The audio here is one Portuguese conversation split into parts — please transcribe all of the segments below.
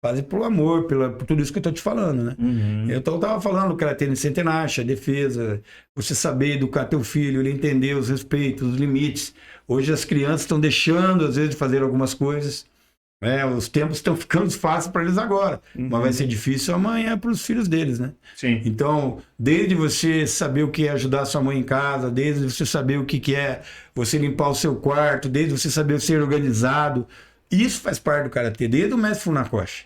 fazem por amor, por tudo isso que eu tô te falando, né? Então eu tava falando do karatê no centenário, a defesa, você saber educar teu filho, ele entender os respeitos, os limites. Hoje as crianças estão deixando, às vezes, de fazer algumas coisas. Os tempos estão ficando fáceis para eles agora, mas vai ser difícil amanhã para os filhos deles, né? Sim. Então, desde você saber o que é ajudar sua mãe em casa, desde você saber o que é você limpar o seu quarto, desde você saber ser organizado, isso faz parte do karatê, desde o mestre Funakoshi.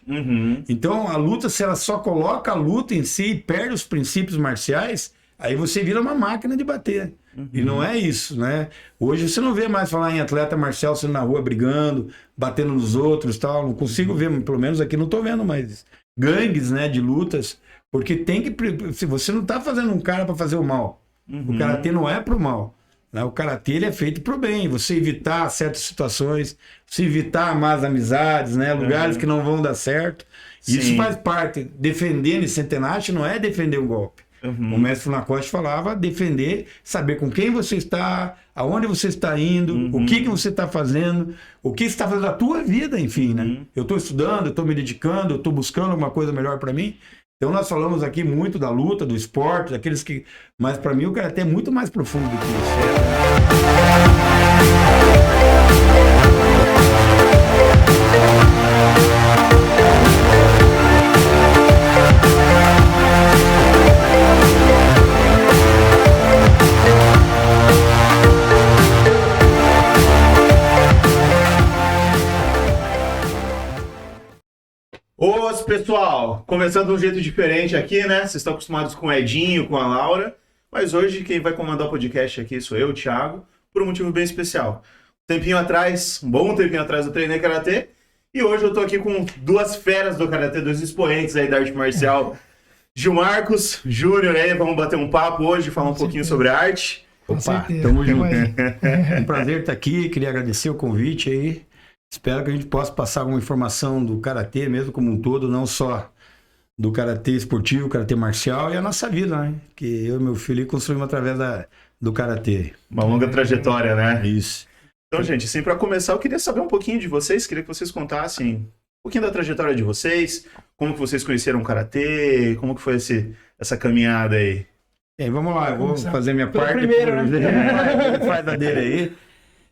Então, a luta, se ela só coloca a luta em si e perde os princípios marciais, aí você vira uma máquina de bater. E não é isso, né? Hoje você não vê mais falar em atleta marcial sendo na rua brigando, batendo nos outros e tal. Não consigo ver, pelo menos aqui não tô vendo mais gangues, né, de lutas, porque tem que... Se você não tá fazendo um cara para fazer o mal. O karatê não é pro mal. Né? O karatê ele é feito pro bem. Você evitar certas situações, você evitar más amizades, né? Lugares que não vão dar certo. Isso faz parte. Defender esse centenário não é defender um golpe. O mestre Funakoshi falava defender, saber com quem você está, aonde você está indo, o que você está fazendo, o que você está fazendo da tua vida, enfim, né? Eu estou estudando, eu estou me dedicando, eu estou buscando alguma coisa melhor para mim. Então nós falamos aqui muito da luta, do esporte, daqueles que... Mas para mim o karatê é muito mais profundo do que Ô, pessoal, começando de um jeito diferente aqui, né? Vocês estão acostumados com o Edinho, com a Laura, mas hoje quem vai comandar o podcast aqui sou eu, o Thiago, por um motivo bem especial. Um bom tempinho atrás eu treinei karatê e hoje eu tô aqui com duas feras do karatê, dois expoentes aí da arte marcial, Gilmarcos, Júnior aí, vamos bater um papo hoje, falar um pouquinho sobre arte. Opa, tamo junto. É um prazer estar aqui, queria agradecer o convite aí. Espero que a gente possa passar alguma informação do karatê mesmo como um todo, não só do karatê esportivo, karatê marcial e a nossa vida, né? Que eu e meu filho construímos através do karatê. Uma longa trajetória, né? Isso. Então, gente, assim, para começar, eu queria saber um pouquinho de vocês, queria que vocês contassem um pouquinho da trajetória de vocês, como que vocês conheceram o karatê, como que foi essa caminhada aí. Vamos lá, eu vou fazer minha parte. Primeiro, né? Faz a dele aí.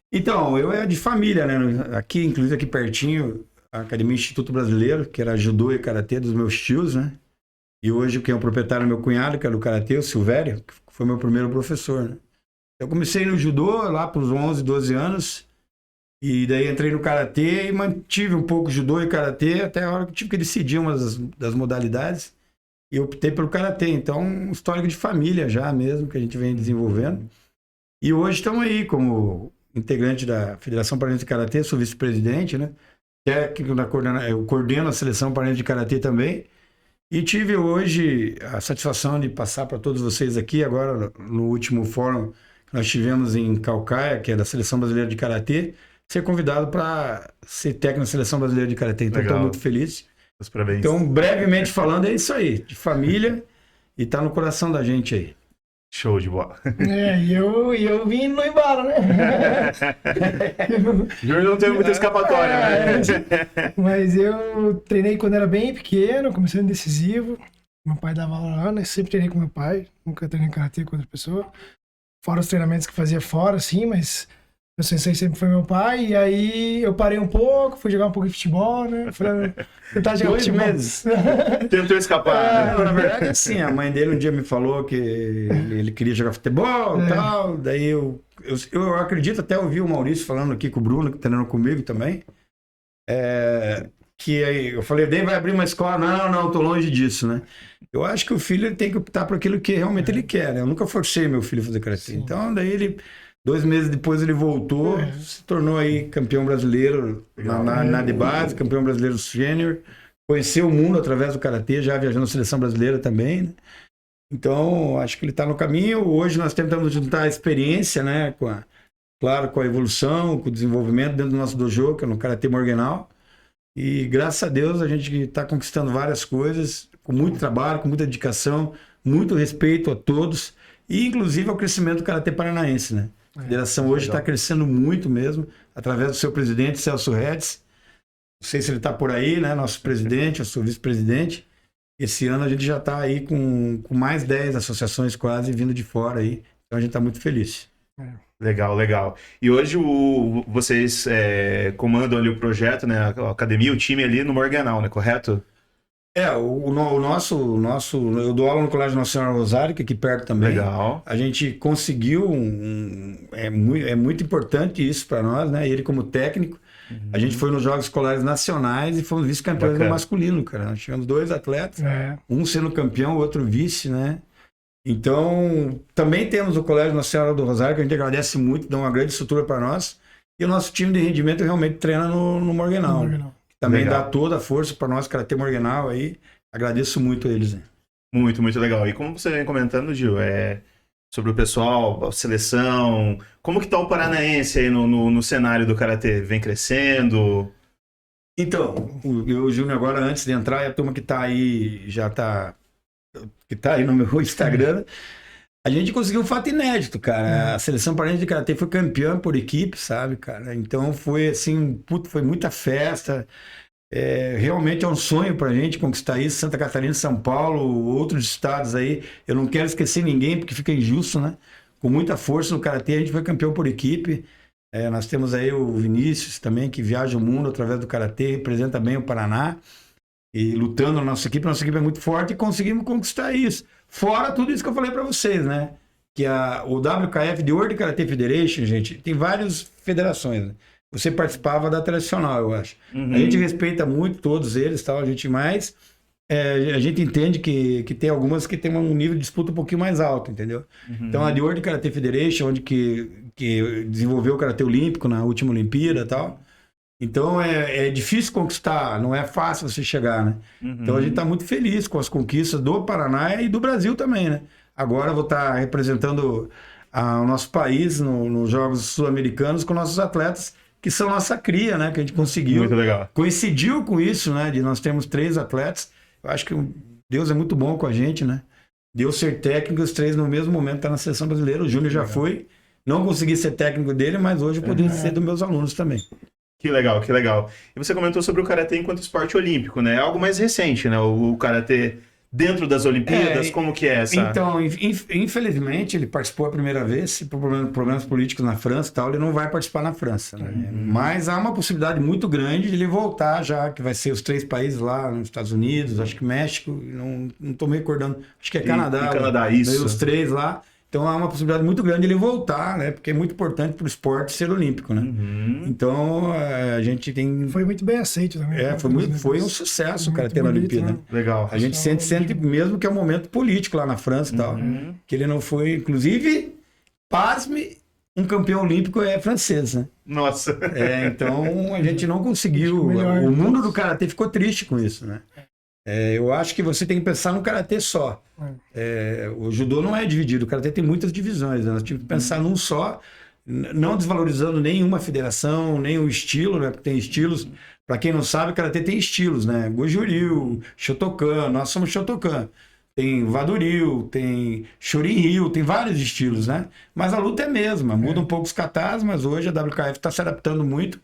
Então, eu era de família, né? Aqui, inclusive aqui pertinho, a Academia Instituto Brasileiro, que era judô e karatê dos meus tios, né? E hoje quem é o proprietário é meu cunhado, que era do karatê, o Silvério, que foi meu primeiro professor, né? Eu comecei no judô lá para os 11, 12 anos, e daí entrei no karatê e mantive um pouco judô e karatê até a hora que tive que decidir uma das modalidades, e eu optei pelo karatê. Então, um histórico de família já mesmo, que a gente vem desenvolvendo. E hoje estamos aí como integrante da Federação Paranaense de Karatê, sou vice-presidente, né? Técnico eu coordeno a Seleção Paranaense de Karatê também. E tive hoje a satisfação de passar para todos vocês aqui, agora no último fórum que nós tivemos em Caucaia, que é da Seleção Brasileira de Karatê, ser convidado para ser técnico da Seleção Brasileira de Karatê. Então, estou muito feliz. Meus parabéns. Então, brevemente falando, é isso aí, de família, e está no coração da gente aí. Show de bola. E eu vim no embalo, né? Júnior não teve muita escapatória, né? Mas eu treinei quando era bem pequeno, comecei no decisivo. Meu pai dava aula lá, né? Sempre treinei com meu pai, nunca treinei karatê com outra pessoa. Fora os treinamentos que fazia fora, sim, mas meu sensei sempre foi meu pai. E aí eu parei um pouco, fui jogar um pouco de futebol, né? Falei, tentar jogar 2 futebol. meses. Tentou escapar. Na verdade, assim, a mãe dele um dia me falou que ele queria jogar futebol e tal. Daí eu acredito, até ouvi o Maurício falando aqui com o Bruno, que tá treinando comigo também. Que aí eu falei, daí vai abrir uma escola. Não, tô longe disso, né? Eu acho que o filho ele tem que optar por aquilo que realmente ele quer, né? Eu nunca forcei meu filho a fazer karatê. Então, daí ele... 2 meses depois ele voltou, se tornou aí campeão brasileiro na de base, campeão brasileiro sênior, conheceu o mundo através do karatê, já viajando na seleção brasileira também, né? Então, acho que ele está no caminho. Hoje nós tentamos juntar a experiência, né, com a evolução, com o desenvolvimento dentro do nosso dojo, que é no Karatê Morgenal. E graças a Deus a gente está conquistando várias coisas, com muito trabalho, com muita dedicação, muito respeito a todos, e inclusive ao crescimento do Karatê Paranaense, né? A federação hoje está crescendo muito mesmo, através do seu presidente, Celso Redes. não sei se ele está por aí, né? Nosso presidente, eu sou vice-presidente. Esse ano a gente já está aí com mais 10 associações quase vindo de fora aí. Então a gente está muito feliz. Legal, legal. E hoje vocês comandam ali o projeto, né? A academia, o time ali no Morganal, né? Correto? O nosso. Eu dou aula no Colégio Nossa Senhora Rosário, que é aqui perto também. Legal. A gente conseguiu. É muito importante isso para nós, né? Ele, como técnico, a gente foi nos Jogos Escolares Nacionais e fomos vice-campeões no masculino, cara. Nós tivemos 2 atletas, um sendo campeão, o outro vice, né? Então, também temos o Colégio Nossa Senhora do Rosário, que a gente agradece muito, dá uma grande estrutura para nós. E o nosso time de rendimento realmente treina no Morganal. Também legal. Dá toda a força para nós, Karatê Morganal aí. Agradeço muito a eles. Né? Muito, muito legal. E como você vem comentando, Gil, sobre o pessoal, a seleção, como que tá o paranaense aí no cenário do Karatê? Vem crescendo? Então, o Júnior agora, antes de entrar, e a turma que tá aí, que tá aí no meu Instagram, a gente conseguiu um fato inédito, cara. A seleção paranaense de Karatê foi campeã por equipe, sabe, cara? Então foi assim, foi muita festa. Realmente é um sonho pra gente conquistar isso. Santa Catarina, São Paulo, outros estados aí. Eu não quero esquecer ninguém, porque fica injusto, né? Com muita força no Karatê, a gente foi campeão por equipe. Nós temos aí o Vinícius também, que viaja o mundo através do Karatê, representa bem o Paraná. E lutando na nossa equipe é muito forte e conseguimos conquistar isso. Fora tudo isso que eu falei para vocês, né? Que o WKF, The World Karate Federation, gente, tem várias federações, né? Você participava da tradicional, eu acho. A gente respeita muito todos eles, tal, a gente entende que tem algumas que tem um nível de disputa um pouquinho mais alto, entendeu? Então a The World Karate Federation, onde que desenvolveu o Karate Olímpico na última Olimpíada e tal. Então é difícil conquistar, não é fácil você chegar, né? Então a gente está muito feliz com as conquistas do Paraná e do Brasil também, né? Agora eu vou estar representando o nosso país nos Jogos Sul-Americanos com nossos atletas, que são nossa cria, né? Que a gente conseguiu. Muito legal. Coincidiu com isso, né? Nós temos 3 atletas. Eu acho que Deus é muito bom com a gente, né? Deus ser técnico, os 3 no mesmo momento tá na seleção brasileira. O Júnior já foi. Não consegui ser técnico dele, mas hoje eu poderia ser dos meus alunos também. Que legal, que legal. E você comentou sobre o Karatê enquanto esporte olímpico, né? É algo mais recente, né? O Karatê dentro das Olimpíadas, como que é essa? Então, infelizmente, ele participou a primeira vez, por problemas políticos na França e tal, ele não vai participar na França, né? Mas há uma possibilidade muito grande de ele voltar já, que vai ser os 3 países lá, nos Estados Unidos, acho que México, não estou me recordando, acho que é Canadá. Canadá, isso. Os 3 lá. Então há uma possibilidade muito grande de ele voltar, né? Porque é muito importante para o esporte ser olímpico, né? Então a gente tem... Foi muito bem aceito também. Foi um sucesso o Karatê na Olimpíada. Né? Legal. A gente sente mesmo que é um momento político lá na França e tal. Que ele não foi... Inclusive, pasme, um campeão olímpico é francês, né? Nossa. Então a gente não conseguiu... O mundo do Karatê ficou triste com isso, né? Eu acho que você tem que pensar no Karatê só. O judô não é dividido, o Karatê tem muitas divisões, né? Nós temos que pensar num só, não desvalorizando nenhuma federação, nem o estilo, né? Porque tem estilos. Para quem não sabe, o Karatê tem estilos, né? Goju-ryu, Shotokan, nós somos Shotokan. Tem Vado-ryu, tem Shorin-ryu, tem vários estilos, né? Mas a luta é a mesma, muda um pouco os katas, mas hoje a WKF está se adaptando muito.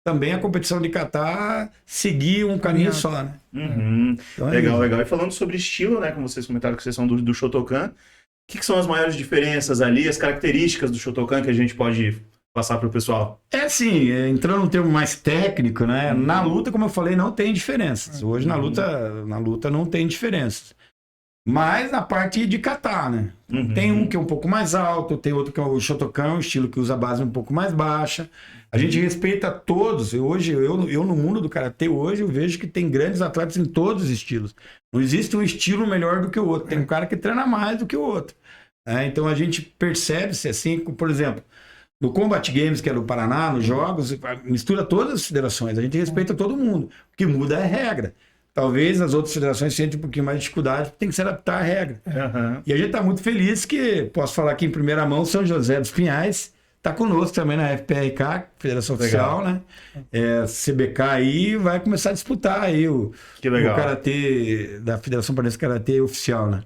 Também a competição de kata seguir um caminho só, né? Então legal, legal. E falando sobre estilo, né? Como vocês comentaram que vocês são do Shotokan, o que são as maiores diferenças ali, as características do Shotokan que a gente pode passar para o pessoal? Assim, entrando num termo mais técnico, né? Na luta, como eu falei, não tem diferenças. Hoje na luta não tem diferenças. Mas na parte de kata, né? Tem um que é um pouco mais alto, tem outro que é o Shotokan, um estilo que usa a base um pouco mais baixa. A gente respeita todos. Hoje, eu no mundo do Karatê, hoje eu vejo que tem grandes atletas em todos os estilos. Não existe um estilo melhor do que o outro. Tem um cara que treina mais do que o outro. Então a gente percebe-se assim, por exemplo, no Combat Games, que é do Paraná, nos jogos, mistura todas as federações. A gente respeita todo mundo. O que muda é a regra. Talvez as outras federações sentem um pouquinho mais de dificuldade, porque tem que se adaptar à regra. E a gente está muito feliz que, posso falar aqui em primeira mão, São José dos Pinhais está conosco também na FPRK, Federação Oficial, né? CBK aí vai começar a disputar aí o Karatê da Federação Paranense Karatê Oficial, né?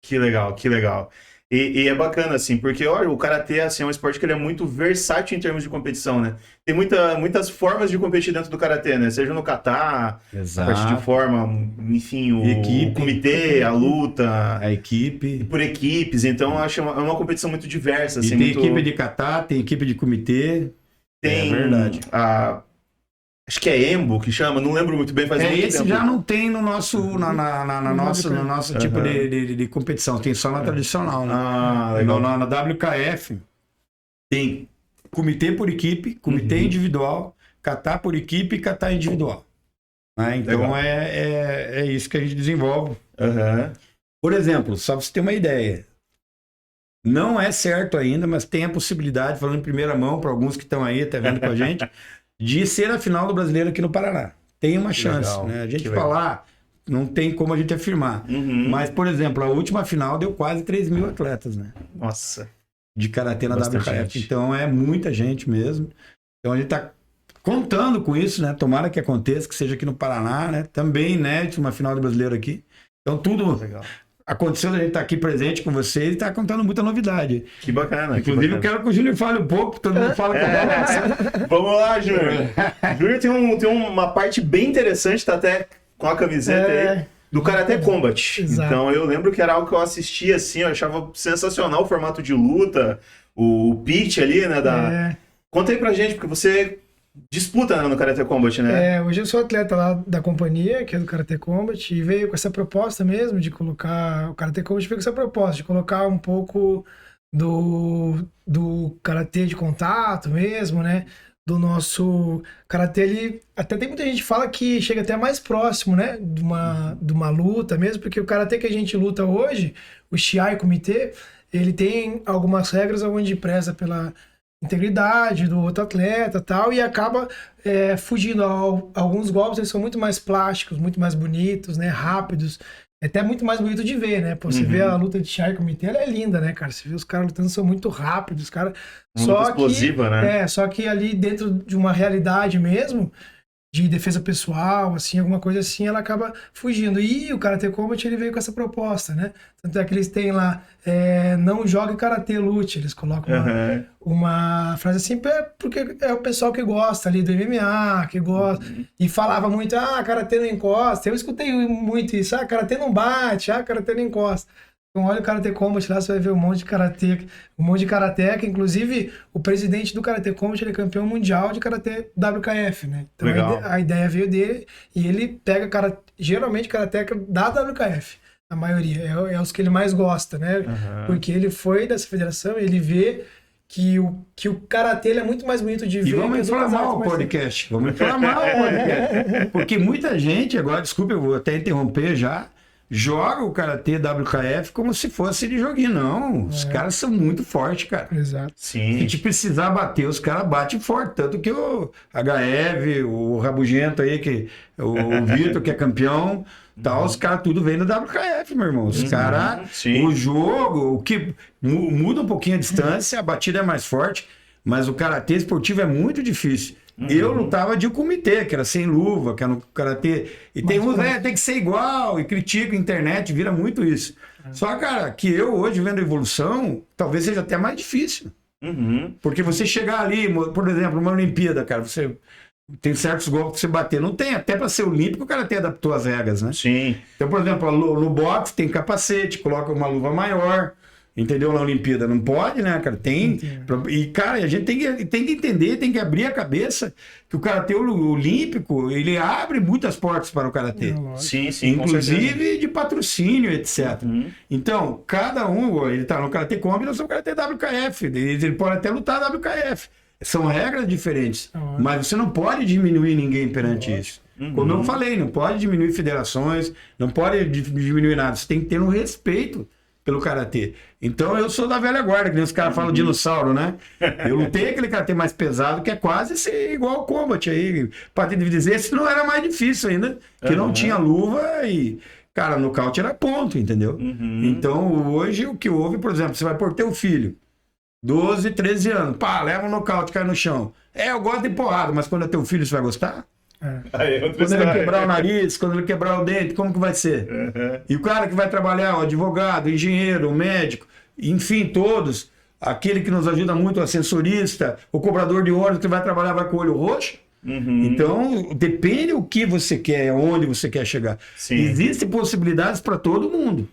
Que legal, que legal. E é bacana, assim, porque, olha, o karatê, assim, é um esporte que ele é muito versátil em termos de competição, né? Tem muitas formas de competir dentro do karatê, né? Seja no kata, a parte de forma, enfim, o comitê, a luta, a equipe. por equipes. Então, eu acho uma competição muito diversa, assim. E tem muito... equipe de kata, tem equipe de comitê. Tem é verdade. Acho que é Embo que chama, não lembro muito bem, faz muito Esse tempo. já não tem no nosso, no nosso tipo de competição, tem só na tradicional, né? Legal. Na WKF tem comitê por equipe, comitê individual, kata por equipe e kata individual. Né? Então é isso que a gente desenvolve. Por exemplo, só para você ter uma ideia, não é certo ainda, mas tem a possibilidade, falando em primeira mão para alguns que estão aí, até vendo com a gente, de ser a final do Brasileiro aqui no Paraná. Tem uma chance, né? A gente falar, não tem como a gente afirmar. Mas, por exemplo, a última final deu quase 3.000 atletas, né? Nossa. De karatê na Bastante WKF. gente. Então é muita gente mesmo. Então a gente está contando com isso, né? Tomara que aconteça, que seja aqui no Paraná, né? Também inédito uma final do Brasileiro aqui. Então tudo aconteceu, a gente está aqui presente com vocês e está contando muita novidade. Que bacana. Inclusive, eu quero que o Júnior fale um pouco, todo mundo fala que eu Vamos lá, Júnior. Júnior tem uma parte bem interessante, tá até com a camiseta aí, do Karate Combat. Exato. Então eu lembro que era algo que eu assistia assim, eu achava sensacional o formato de luta, o pitch ali, né? Conta aí pra gente, porque você disputa, né, no Karate Combat, né? Hoje eu sou atleta lá da companhia, que é do Karate Combat, e veio com essa proposta mesmo de colocar... O Karate Combat veio com essa proposta de colocar um pouco do karatê de contato mesmo, né? Do nosso karatê, ele... Até tem muita gente que fala que chega até mais próximo, né? De uma luta mesmo, porque o karatê que a gente luta hoje, o Shiai Comitê, ele tem algumas regras onde preza pela integridade do outro atleta e tal, e acaba fugindo. Alguns golpes, eles são muito mais plásticos, muito mais bonitos, né? Rápidos. É até muito mais bonito de ver, né? Pô, você vê a luta de Shiai Comitê, ela é linda, né, cara? Você vê os caras lutando, são muito rápidos, os caras... Muito explosiva, né? Só que ali dentro de uma realidade mesmo, de defesa pessoal, assim, alguma coisa assim, ela acaba fugindo. E o Karate Combat, ele veio com essa proposta, né? Tanto é que eles têm lá, não jogue Karate, lute. Eles colocam uma frase assim, porque é o pessoal que gosta ali do MMA, que gosta, e falava muito, Karate não encosta. Eu escutei muito isso, Karate não bate, Karate não encosta. Então olha o Karate Combat lá, você vai ver um monte de karateca, inclusive o presidente do Karate Combat, ele é campeão mundial de Karate WKF, né? Então a ideia veio dele e ele pega geralmente karateca da WKF, a maioria, é os que ele mais gosta, né? Porque ele foi dessa federação, ele vê que o karatê ele é muito mais bonito de ver. E vamos inflamar o podcast, porque muita gente, agora, desculpa, eu vou até interromper já, joga o Karatê WKF como se fosse de joguinho. Não, os caras são muito fortes, cara. Exato. Sim. Se a gente precisar bater, os caras batem forte. Tanto que o HF, o Rabugento aí, o Vitor, que é campeão, tal, os caras tudo vem do WKF, meu irmão. Os caras, o jogo, o que muda um pouquinho a distância, a batida é mais forte, mas o Karatê esportivo é muito difícil. Eu lutava de comitê, que era sem luva, que era no karatê. E tem uns, tem que ser igual, e critica a internet, vira muito isso. Só, cara, que eu hoje vendo a evolução, talvez seja até mais difícil. Porque você chegar ali, por exemplo, numa Olimpíada, cara, você tem certos golpes que você bater. Não tem, até para ser olímpico, o karatê adaptou as regras, né? Sim. Então, por exemplo, no boxe tem capacete, coloca uma luva maior. Entendeu? Na Olimpíada não pode, né, cara? Tem. E, cara, a gente tem que entender, tem que abrir a cabeça que o karatê olímpico, ele abre muitas portas para o karatê. Sim, inclusive de patrocínio, etc. Então, cada um, ele tá no Karate Combat, nós somos Karate WKF. Ele pode até lutar WKF. São regras diferentes. Mas você não pode diminuir ninguém perante isso. Como eu falei, não pode diminuir federações, não pode diminuir nada. Você tem que ter um respeito pelo karatê. Então eu sou da velha guarda, que nem os caras falam dinossauro, né? Eu lutei aquele karatê mais pesado, que é quase ser igual ao combat aí. Pra te dizer, esse não era mais difícil ainda, que não tinha luva e, cara, nocaute era ponto, entendeu? Então hoje o que houve, por exemplo, você vai pôr teu filho, 12, 13 anos, pá, leva um nocaute, cai no chão. Eu gosto de porrada, mas quando é teu filho, você vai gostar? Quando ele quebrar o nariz, quando ele quebrar o dente, como que vai ser? E o cara que vai trabalhar, o advogado, o engenheiro, o médico, enfim, todos. Aquele que nos ajuda muito, o ascensorista, o cobrador de ônibus que vai trabalhar vai com o olho roxo. Então, depende o que você quer, onde você quer chegar. Sim. Existem possibilidades para todo mundo.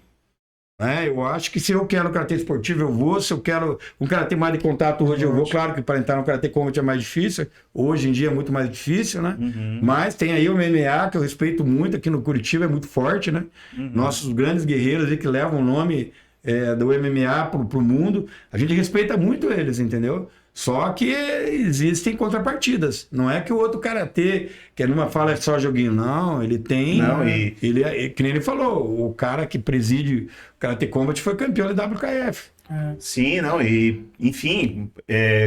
Né? Eu acho que se eu quero karatê esportivo, eu vou. Se eu quero um karatê mais de contato, hoje eu vou. Claro que para entrar no karatê combat é mais difícil. Hoje em dia é muito mais difícil, né? Mas tem aí o MMA, que eu respeito muito aqui no Curitiba, é muito forte, né? Nossos grandes guerreiros aí que levam o nome do MMA pro mundo. A gente respeita muito eles, entendeu? Só que existem contrapartidas. Não é que o outro karatê, que numa fala é só joguinho, não. Ele tem. Não, que nem ele falou, o cara que preside o Karate Combat foi campeão da WKF. Sim, não, enfim,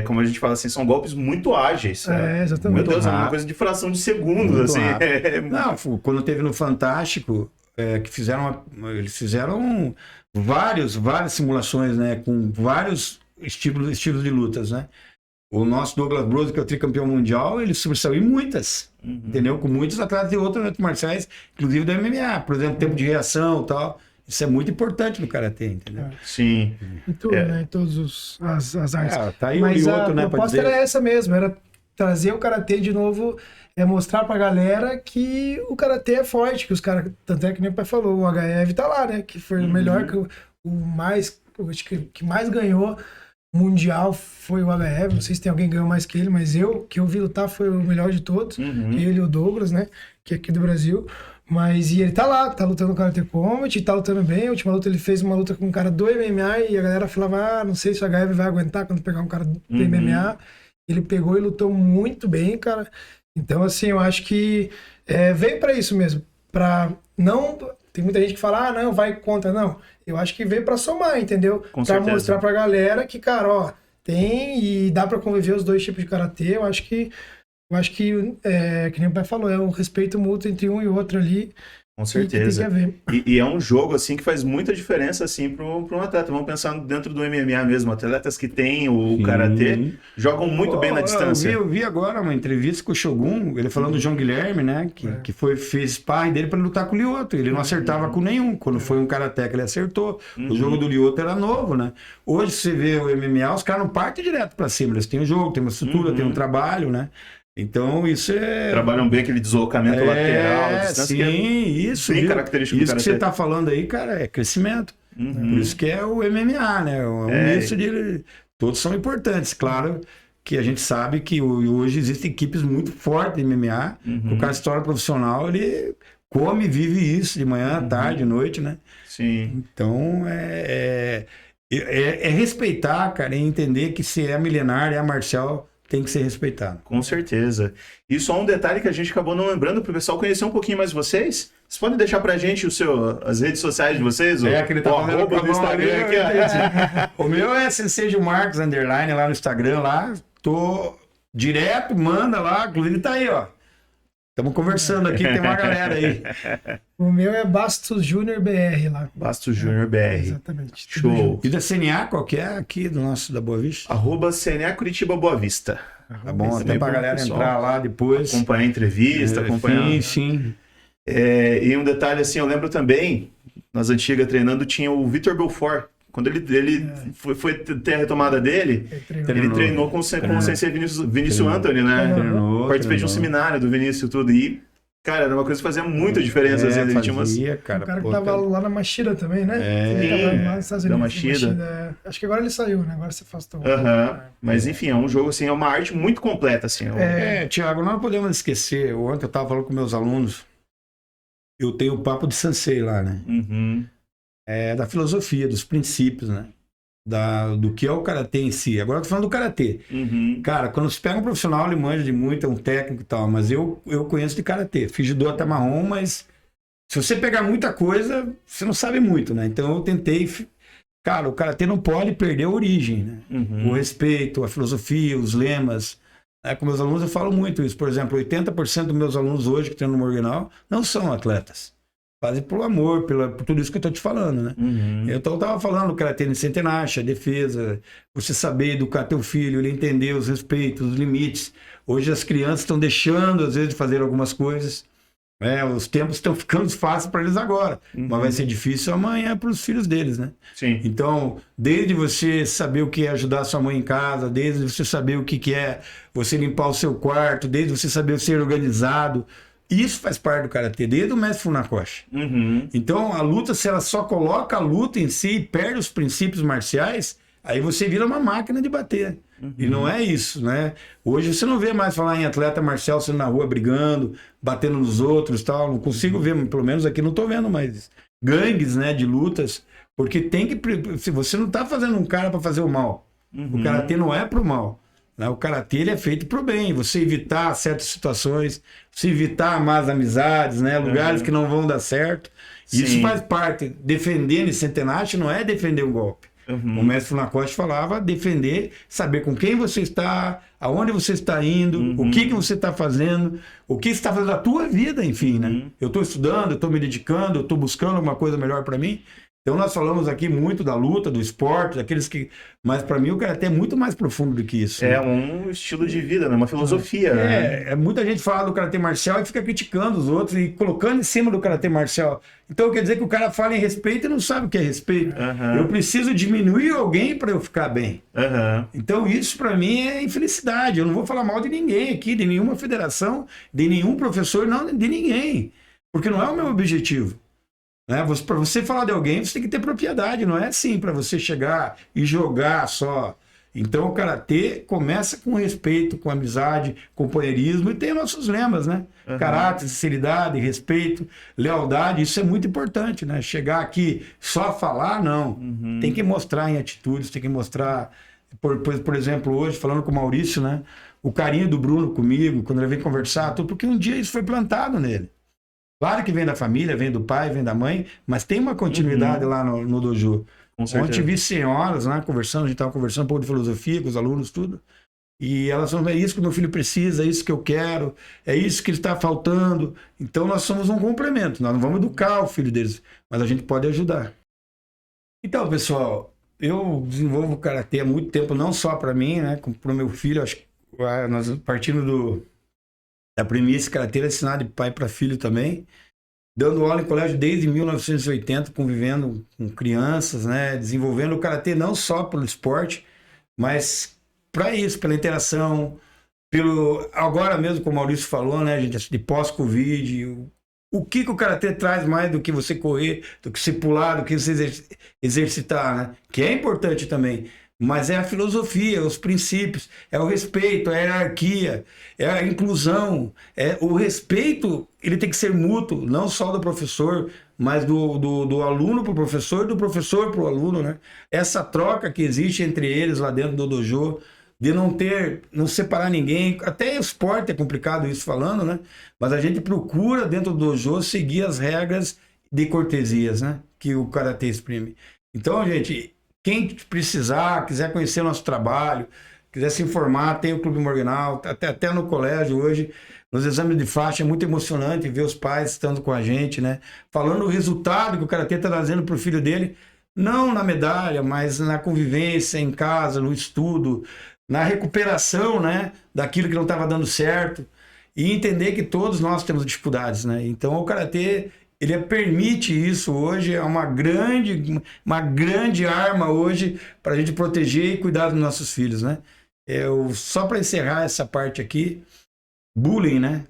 como a gente fala assim, são golpes muito ágeis. Exatamente. Meu Deus, é uma rápido. coisa de fração de segundos, Muito assim. rápido. Não, quando teve no Fantástico, que eles fizeram várias simulações, né? Com vários estilos de lutas, né? O nosso Douglas Bros, que é o tricampeão mundial, ele sobressaiu em muitas, entendeu? Com muitos atletas de outras artes marciais, inclusive do MMA, por exemplo, tempo de reação e tal. Isso é muito importante no karatê, entendeu? Sim. Em tudo, né? Em todas as artes. Tá aí Mas o outro, né? a proposta era essa mesmo, era trazer o karatê de novo, mostrar pra galera que o karatê é forte, que os caras, tanto é que nem o pai falou, o HF tá lá, né? Que foi o melhor, acho que mais ganhou mundial foi o HF, não sei se tem alguém que ganhou mais que ele, mas que eu vi lutar foi o melhor de todos, ele e o Douglas, né, que é aqui do Brasil, e ele tá lá, tá lutando no Karate Combat, tá lutando bem. A última luta ele fez uma luta com um cara do MMA e a galera falava, não sei se o HF vai aguentar quando pegar um cara do MMA. Ele pegou e lutou muito bem, cara. Então, assim, eu acho que veio pra isso mesmo, pra não... Tem muita gente que fala, não, vai contra, não. Eu acho que veio pra somar, entendeu? Com pra certeza. mostrar pra galera que, cara, ó, tem e dá pra conviver os dois tipos de karatê. Eu acho que que nem o pai falou, é o respeito mútuo entre um e outro ali. Com certeza. Que tem que haver. E é um jogo, assim, que faz muita diferença, assim, para um atleta. Vamos pensar dentro do MMA mesmo. Atletas que têm o karatê jogam muito bem na distância. Eu vi agora uma entrevista com o Shogun, ele falando do João Guilherme, né? Que fez sparring dele para lutar com o Lyoto. Ele não acertava com nenhum. Quando foi um karateca, ele acertou. O jogo do Lyoto era novo, né? Hoje, você vê o MMA, os caras não partem direto para cima. Eles têm um jogo, tem uma estrutura, tem um trabalho, né? Então, isso é... Trabalham bem aquele deslocamento lateral, distância, sim, que é isso. bem característico do Isso que karatê. você tá falando aí, cara, é crescimento. Por isso que é o MMA, né? É um misto de... Todos são importantes. Claro que a gente sabe que hoje existem equipes muito fortes de MMA. O cara se torna profissional, ele come e vive isso de manhã, tarde, noite, né? Sim. Então, é respeitar, cara, e entender que se é milenar, é marcial... tem que ser respeitado. Com certeza. E só um detalhe que a gente acabou não lembrando, para o pessoal conhecer um pouquinho mais vocês. Vocês podem deixar pra gente as redes sociais de vocês? Que ele tá falando arroba do Instagram aqui. O meu é Sensei Marcos _ lá no Instagram, lá. Tô direto, manda lá. Inclusive tá aí, ó. Estamos conversando aqui, tem uma galera aí. O meu é Bastos Júnior BR lá. Bastos Júnior BR. Exatamente. Show. E da CNA, qual que é aqui do nosso da Boa Vista? @CNA Curitiba Boa Vista. Tá bom, até pra galera pessoal entrar lá depois. Acompanhar a entrevista, acompanhar. Sim. E um detalhe assim, eu lembro também, nas antigas treinando, tinha o Vitor Belfort. Quando ele foi ter a retomada dele, ele treinou com o Sensei Vinícius Anthony, né? Participei de um seminário do Vinícius e tudo. E, cara, era uma coisa que fazia muita diferença. Às vezes ele tinha umas... cara, o cara que tava lá na Machida também, né? Ele tava lá nos Estados Unidos. Da Machida. Acho que agora ele saiu, né? Agora se afastou. Mas enfim, é um jogo, assim, é uma arte muito completa, assim. Thiago, nós não podemos esquecer. Ontem eu tava falando com meus alunos, eu tenho o papo de Sensei lá, né? Da filosofia, dos princípios, né? Do que é o karatê em si. Agora eu tô falando do karatê. Cara, quando você pega um profissional, ele manja de muito, é um técnico e tal, mas eu conheço de karatê. Fiz judô até marrom, mas se você pegar muita coisa, você não sabe muito, né? Então eu tentei... Cara, o karatê não pode perder a origem, né? O respeito, a filosofia, os lemas. Com meus alunos eu falo muito isso. Por exemplo, 80% dos meus alunos hoje que treinam no Morganal não são atletas. Fazem por amor, por tudo isso que eu estou te falando, né? Então eu estava falando do karatê de centenacha, a defesa, você saber educar teu filho, ele entender os respeitos, os limites. Hoje as crianças estão deixando, às vezes, de fazer algumas coisas. Os tempos estão ficando fáceis para eles agora, mas vai ser difícil amanhã para os filhos deles, né? Sim. Então, desde você saber o que é ajudar sua mãe em casa, desde você saber o que é você limpar o seu quarto, desde você saber ser organizado, isso faz parte do karatê, desde o mestre Funakoshi. Então, a luta, se ela só coloca a luta em si e perde os princípios marciais, aí você vira uma máquina de bater. E não é isso, né? Hoje você não vê mais falar em atleta marcial sendo na rua brigando, batendo nos outros e tal. Não consigo ver, pelo menos aqui não tô vendo mais gangues, né, de lutas, porque tem que... Se você não tá fazendo um cara para fazer o mal. O karatê não é pro mal. Né? O karatê ele é feito pro bem. Você evitar certas situações, você evitar más amizades, né? Lugares que não vão dar certo. Isso faz parte. Defender esse centenário não é defender um golpe. O mestre Funakoshi falava defender, saber com quem você está, aonde você está indo, o que você está fazendo, o que você está fazendo da tua vida, enfim, né? Eu estou estudando, eu estou me dedicando, eu estou buscando alguma coisa melhor para mim. Então nós falamos aqui muito da luta, do esporte, daqueles que... Mas para mim o karatê é muito mais profundo do que isso. É um estilo de vida, né? Uma filosofia, né? Muita gente fala do karatê marcial e fica criticando os outros e colocando em cima do karatê marcial. Então quer dizer que o cara fala em respeito e não sabe o que é respeito. Eu preciso diminuir alguém para eu ficar bem. Então isso para mim é infelicidade. Eu não vou falar mal de ninguém aqui, de nenhuma federação, de nenhum professor, não, de ninguém. Porque não é o meu objetivo. Né? Para você falar de alguém, você tem que ter propriedade, não é assim para você chegar e jogar só. Então o karatê começa com respeito, com amizade, companheirismo e tem nossos lemas, né? Caráter, sinceridade, respeito, lealdade, isso é muito importante, né? Chegar aqui só falar, não. Tem que mostrar em atitudes, tem que mostrar, por exemplo, hoje, falando com o Maurício, né? O carinho do Bruno comigo, quando ele vem conversar, tudo, porque um dia isso foi plantado nele. Claro que vem da família, vem do pai, vem da mãe, mas tem uma continuidade lá no dojo. Ontem vi senhoras lá conversando, a gente estava conversando um pouco de filosofia com os alunos, tudo. E elas falam, é isso que meu filho precisa, é isso que eu quero, é isso que ele está faltando. Então nós somos um complemento, nós não vamos educar o filho deles, mas a gente pode ajudar. Então, pessoal, eu desenvolvo o karatê há muito tempo, não só para mim, né, para o meu filho. Acho que nós partindo da premissa karatê é ensinar de pai para filho também. Dando aula em colégio desde 1980, convivendo com crianças, né? Desenvolvendo o karatê não só pelo esporte, mas para isso, pela interação, agora mesmo, como o Maurício falou, né, gente, de pós-Covid, o que o karatê traz mais do que você correr, do que você pular, do que você exercitar, né? Que é importante também. Mas é a filosofia, os princípios, é o respeito, é a hierarquia, é a inclusão, o respeito, ele tem que ser mútuo, não só do professor, mas do aluno para o professor, do professor para o aluno, né? Essa troca que existe entre eles lá dentro do dojo, de não separar ninguém, até esporte é complicado isso falando, né? Mas a gente procura dentro do dojo seguir as regras de cortesias, né? Que o karatê exprime. Então, gente... Quem precisar, quiser conhecer nosso trabalho, quiser se informar, tem o Clube Morganal, até no colégio hoje, nos exames de faixa, é muito emocionante ver os pais estando com a gente, né? Falando o resultado que o karatê está trazendo para o filho dele, não na medalha, mas na convivência, em casa, no estudo, na recuperação, né? Daquilo que não estava dando certo, e entender que todos nós temos dificuldades, né? Então o karatê... Ele permite isso hoje, é uma grande arma hoje para a gente proteger e cuidar dos nossos filhos, né? Só para encerrar essa parte aqui, bullying, né?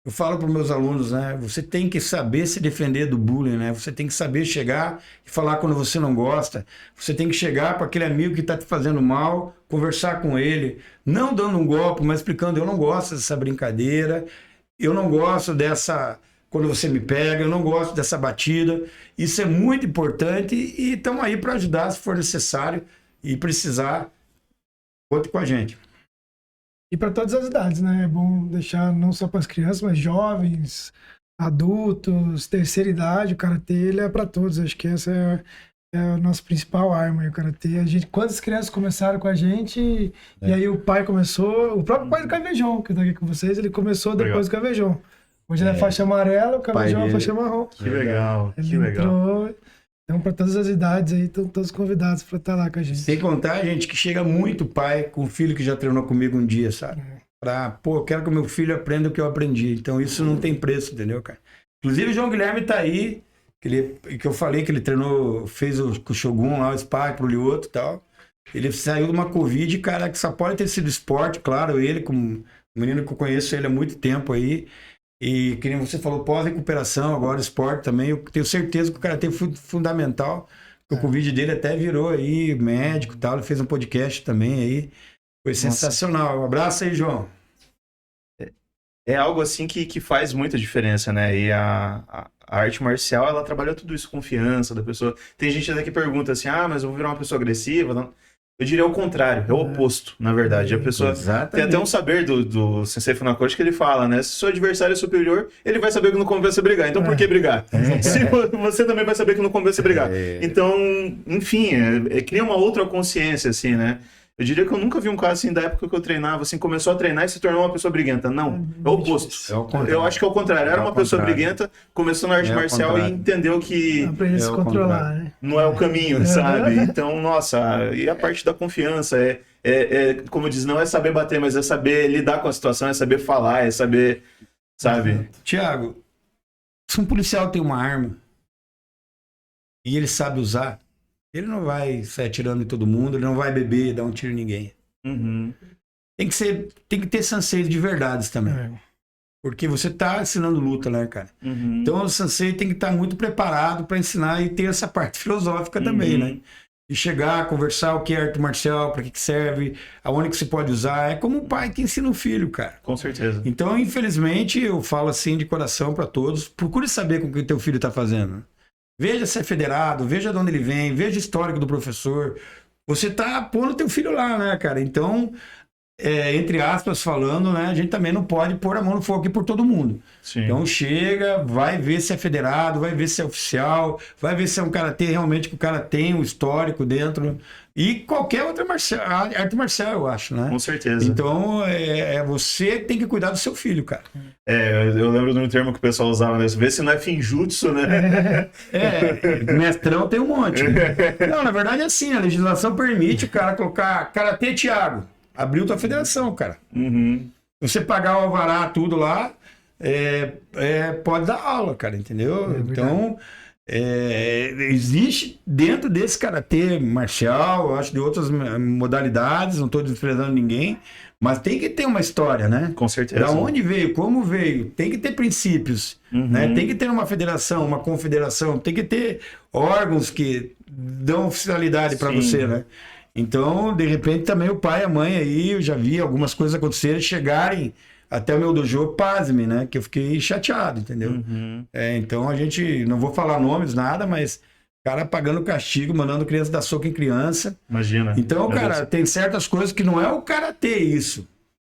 Eu falo para os meus alunos, né? Você tem que saber se defender do bullying, né? Você tem que saber chegar e falar quando você não gosta. Você tem que chegar para aquele amigo que está te fazendo mal, conversar com ele, não dando um golpe, mas explicando, eu não gosto dessa brincadeira, eu não gosto dessa... Quando você me pega, eu não gosto dessa batida. Isso é muito importante e estamos aí para ajudar se for necessário e precisar. Conte com a gente. E para todas as idades, né? É bom deixar não só para as crianças, mas jovens, adultos, terceira idade. O karatê ele é para todos. Acho que essa é a nossa principal arma. O karatê, quantas crianças começaram com a gente e aí o pai começou, o próprio pai do Cavejão, que está aqui com vocês, ele começou depois do Cavejão. Hoje ele é faixa amarela, o Cavejão é faixa marrom. Que legal, ele entrou. Então, para todas as idades aí, estão todos convidados para estar lá com a gente. Sem contar, gente, que chega muito pai com um filho que já treinou comigo um dia, sabe? Pô, eu quero que o meu filho aprenda o que eu aprendi. Então isso não tem preço, entendeu, cara? Inclusive o João Guilherme tá aí, que eu falei que ele treinou, fez com o Shogun lá, o Spark pro Lioto e tal. Ele saiu de uma Covid, cara, que só pode ter sido esporte, claro, ele, como um menino que eu conheço ele há muito tempo aí. E que nem você falou, pós-recuperação, agora esporte também, eu tenho certeza que o karatê foi fundamental. O Covid dele até virou aí médico e tal, ele fez um podcast também aí. Foi sensacional. Um abraço aí, João. É algo assim que faz muita diferença, né? E a arte marcial, ela trabalha tudo isso, confiança da pessoa. Tem gente até que pergunta assim, mas eu vou virar uma pessoa agressiva? Não. Eu diria o contrário, é o oposto, na verdade. A pessoa tem até um saber do Sensei Funakoshi que ele fala, né? Se seu adversário é superior, ele vai saber que não compensa brigar. Então por que brigar? Se você também vai saber que não compensa brigar. Então, enfim, cria uma outra consciência, assim, né? Eu diria que eu nunca vi um caso assim da época que eu treinava, assim, começou a treinar e se tornou uma pessoa briguenta. Não, é o oposto. Eu acho que é o contrário. Era uma pessoa briguenta, começou na arte marcial e entendeu que aprende a se controlar, né? Não é o caminho, sabe? Então, nossa, e a parte da confiança como diz, não é saber bater, mas é saber lidar com a situação, é saber falar, é saber, sabe? Tiago, se um policial tem uma arma e ele sabe usar, ele não vai sair atirando em todo mundo, ele não vai beber, dar um tiro em ninguém. Uhum. Tem que ter sensei de verdades também. Porque você tá ensinando luta, né, cara? Uhum. Então o sensei tem que estar muito preparado para ensinar e ter essa parte filosófica também, né? E chegar, conversar o que é arte marcial, para que serve, aonde que se pode usar. É como um pai que ensina um filho, cara. Com certeza. Então, infelizmente, eu falo assim de coração para todos, procure saber com o que teu filho tá fazendo. Veja se é federado, veja de onde ele vem, veja o histórico do professor. Você tá pondo teu filho lá, né, cara? Então, entre aspas falando, né, a gente também não pode pôr a mão no fogo aqui por todo mundo. Sim. Então chega, vai ver se é federado, vai ver se é oficial, vai ver se é um karatê realmente que o cara tem um histórico dentro. E qualquer outra arte marcial, eu acho, né? Com certeza. Então, você tem que cuidar do seu filho, cara. Eu lembro de um termo que o pessoal usava, né? Vê se não é finjutsu, né? Mestrão tem um monte. Não, na verdade é assim, a legislação permite o cara colocar karatê Thiago. Abriu tua federação, cara. Uhum. Se você pagar o alvará, tudo lá, pode dar aula, cara, entendeu? Então, existe dentro desse karatê marcial, eu acho de outras modalidades, não estou desprezando ninguém, mas tem que ter uma história, né? Com certeza. Da onde veio, como veio, tem que ter princípios, né? Tem que ter uma federação, uma confederação, tem que ter órgãos que dão oficialidade para você, né? Então, de repente, também o pai e a mãe aí, eu já vi algumas coisas acontecerem, chegarem até o meu dojo, pasme, né? Que eu fiquei chateado, entendeu? Uhum. Então, a gente, não vou falar nomes, nada, mas cara pagando castigo, mandando criança dar soco em criança. Imagina. Então, cara, tem certas coisas que não é o karatê isso.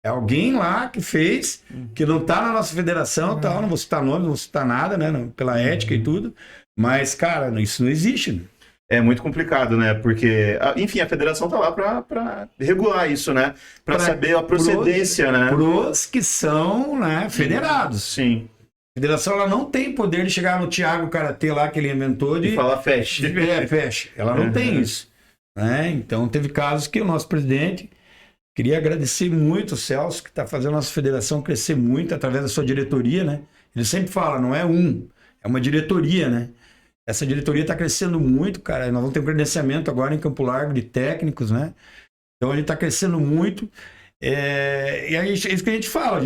É alguém lá que fez, que não tá na nossa federação, tal, não vou citar nome, não vou citar nada, né? Pela ética e tudo. Mas, cara, isso não existe, né? É muito complicado, né? Porque, enfim, a federação tá lá para regular isso, né? Para saber a procedência, né? Pros que são, né, federados. Sim. A federação ela não tem poder de chegar no Thiago Karatê lá que ele inventou de falar feche. Feche. Ela não tem isso, né? Então teve casos que o nosso presidente queria agradecer muito o Celso, que está fazendo a nossa federação crescer muito através da sua diretoria, né? Ele sempre fala, não é é uma diretoria, né? Essa diretoria está crescendo muito, cara. Nós vamos ter um credenciamento agora em Campo Largo de técnicos, né? Então a gente está crescendo muito. E é isso que a gente fala.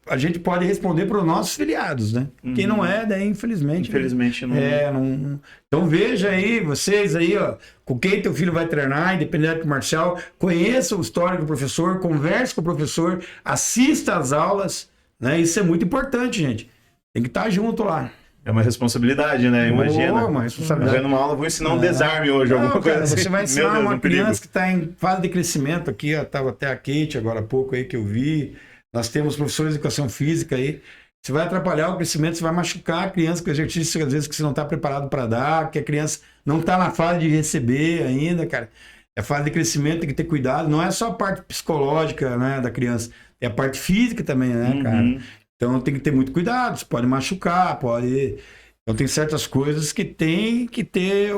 A gente pode responder para os nossos filiados, né? Quem não é, daí infelizmente. Infelizmente não. Não. Então veja aí, vocês aí, ó, com quem teu filho vai treinar, independente do marcial, conheça o histórico do professor, converse com o professor, assista às aulas, né? Isso é muito importante, gente. Tem que estar junto lá. É uma responsabilidade, né? Imagina. Uma responsabilidade. Vendo uma aula, vou ensinar um desarme hoje, alguma coisa assim. Você vai ensinar uma criança que está em fase de crescimento aqui, estava até a Kate agora há pouco aí que eu vi. Nós temos professores de educação física aí. Você vai atrapalhar o crescimento, você vai machucar a criança com exercício às vezes que você não está preparado para dar, que a criança não está na fase de receber ainda, cara. É a fase de crescimento, tem que ter cuidado. Não é só a parte psicológica, né, da criança, é a parte física também, né, cara? Então tem que ter muito cuidado, você pode machucar, pode... Então tem certas coisas que tem que ter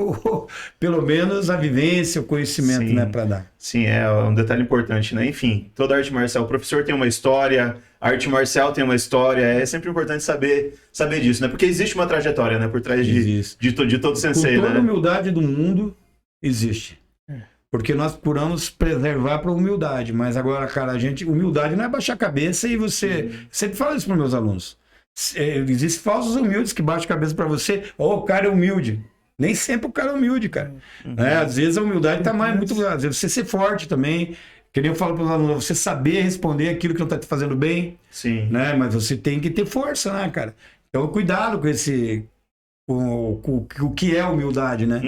pelo menos a vivência, o conhecimento, Sim. né, para dar. Sim, é um detalhe importante, né? Enfim, toda arte marcial, o professor tem uma história, a arte marcial tem uma história, é sempre importante saber disso, né? Porque existe uma trajetória, né? Por trás de todo sensei, Com toda a né? humildade do mundo, existe. Porque nós procuramos preservar para a humildade, mas agora, cara, humildade não é baixar a cabeça e você... Sempre falo isso para meus alunos. Existem falsos humildes que baixam a cabeça para você, o cara é humilde. Nem sempre o cara é humilde, cara. Né? Às vezes a humildade tá mais muito... Às vezes você ser forte também, que nem eu falo para os alunos, você saber responder aquilo que não tá te fazendo bem, Sim. né? Mas você tem que ter força, né, cara? Então cuidado com esse... o que é humildade, né?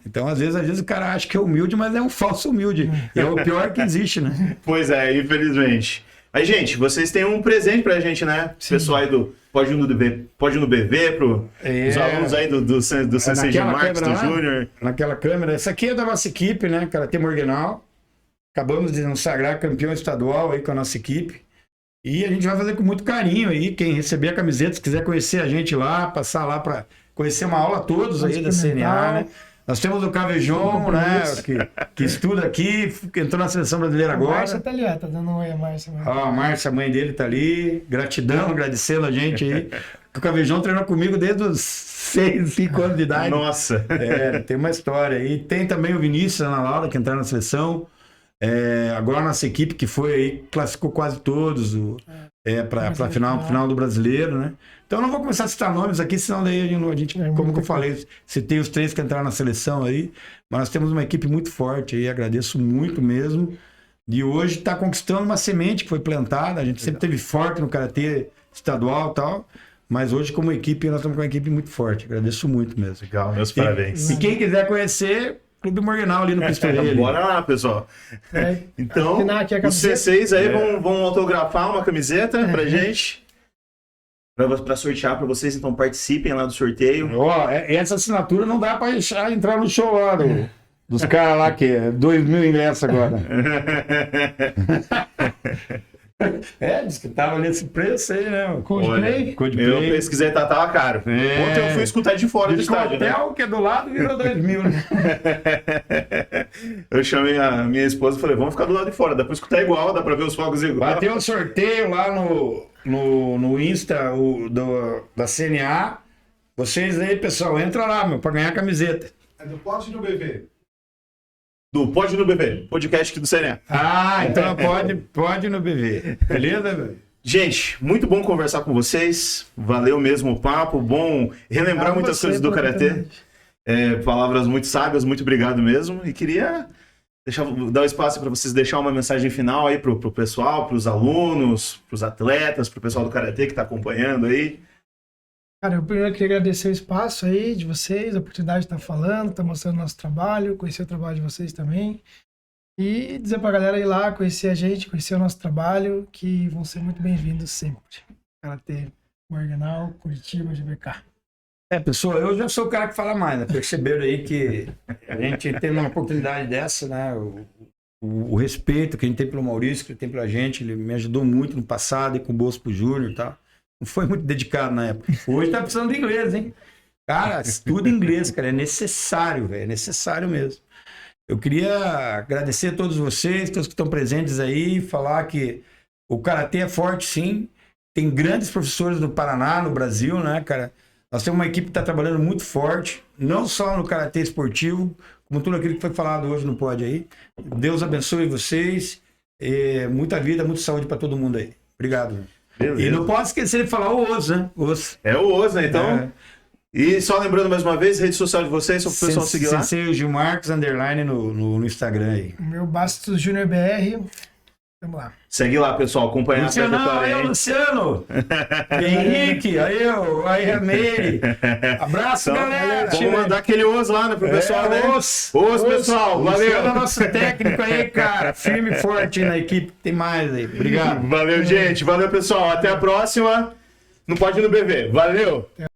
Então, às vezes o cara acha que é humilde, mas é um falso humilde. E é o pior que existe, né? Pois é, infelizmente. Mas, gente, vocês têm um presente pra gente, né? Sim. Pessoal aí do Pode Ir no BV, os alunos aí do Sensei de Marcos, do Júnior. Naquela câmera. Essa aqui é da nossa equipe, né? Karatê Morgenal. Acabamos de nos sagrar campeão estadual aí com a nossa equipe. E a gente vai fazer com muito carinho aí. Quem receber a camiseta, se quiser conhecer a gente lá, passar lá para conhecer uma aula todos aí da CNA, né? Nós temos o Cavejon, né? Que estuda aqui, entrou na seleção brasileira agora. A Márcia tá ali, ó, tá dando um oi a Márcia. A Márcia, a mãe dele, tá ali. Gratidão, agradecendo a gente aí. O Cavejon treinou comigo desde os 6, 5 anos de idade. Nossa! Tem uma história aí. Tem também o Vinícius, Ana Laura, que entraram na seleção. Agora a nossa equipe, que foi aí, classificou quase todos para final do brasileiro, né? Então eu não vou começar a citar nomes aqui, senão daí a gente como que eu falei, citei os 3 que entraram na seleção aí, mas nós temos uma equipe muito forte aí, agradeço muito mesmo. E hoje está conquistando uma semente que foi plantada, a gente sempre teve forte no karatê estadual e tal, mas hoje como equipe, nós estamos com uma equipe muito forte, agradeço muito mesmo. Legal, meus parabéns. E quem quiser conhecer, Clube Morgenal ali no Pistoleiro. Bora lá, pessoal. Então, os C6 aí vão autografar uma camiseta pra gente. Pra sortear pra vocês, então participem lá do sorteio. Essa assinatura não dá pra entrar no show lá dos caras lá, que é 2.000 ingressos agora. Diz que tava nesse preço aí, né? Coldplay. Eu pesquisei, tava caro. Ontem eu fui escutar de fora do estádio, né? O hotel que é do lado virou 2.000, né? Eu chamei a minha esposa e falei, vamos ficar do lado de fora, dá pra escutar igual, dá pra ver os fogos igual. Vai ter um sorteio lá no Insta da CNA. Vocês aí, pessoal, entra lá, pra ganhar a camiseta. É do Pode no BV. Do Pode no BV, podcast aqui do CNA. Então pode no BV. Beleza, velho? Gente, muito bom conversar com vocês. Valeu mesmo o papo, bom relembrar muitas coisas do karatê. Palavras muito sábias, muito obrigado mesmo. E queria dar o espaço para vocês deixar uma mensagem final aí pro pessoal, pros alunos, pros atletas, pro pessoal do karatê que tá acompanhando aí. Cara, eu primeiro queria agradecer o espaço aí de vocês, a oportunidade de estar falando, estar mostrando o nosso trabalho, conhecer o trabalho de vocês também. E dizer pra galera ir lá, conhecer a gente, conhecer o nosso trabalho, que vão ser muito bem-vindos sempre. Karatê Morgenal, Curitiba, GBK. Pessoal, eu já sou o cara que fala mais, né? Perceberam aí que a gente tem uma oportunidade dessa, né? O respeito que a gente tem pelo Maurício, que ele tem pela gente, ele me ajudou muito no passado e com o bolso pro Júnior e tal. Não foi muito dedicado na época. Hoje tá precisando de inglês, hein? Cara, estuda inglês, cara. É necessário, velho. É necessário mesmo. Eu queria agradecer a todos vocês, todos que estão presentes aí, falar que o karatê é forte, sim. Tem grandes professores do Paraná, no Brasil, né, cara? Nós temos uma equipe que está trabalhando muito forte, não só no karatê esportivo, como tudo aquilo que foi falado hoje no pod aí. Deus abençoe vocês. Muita vida, muita saúde para todo mundo aí. Obrigado. Beleza. E não pode esquecer de falar o Oso, né? É o Oso, né? Então. E só lembrando mais uma vez, rede social de vocês, só para o pessoal seguir lá. Sensei Gil Marcos, _ no Instagram aí. O meu Bastos Júnior BR. Vamos lá. Segue lá, pessoal, acompanhar a trajetória aí. Luciano! Henrique, aí a Meire. Abraço, então, galera! Vamos mandar aquele Oso lá, né, pro pessoal, né? Oso, pessoal, valeu! Luciano é nosso técnico aí, cara. Firme e forte na equipe, tem mais aí. Obrigado. Valeu, gente. Valeu, pessoal. Até a próxima. Não pode ir no BV. Valeu!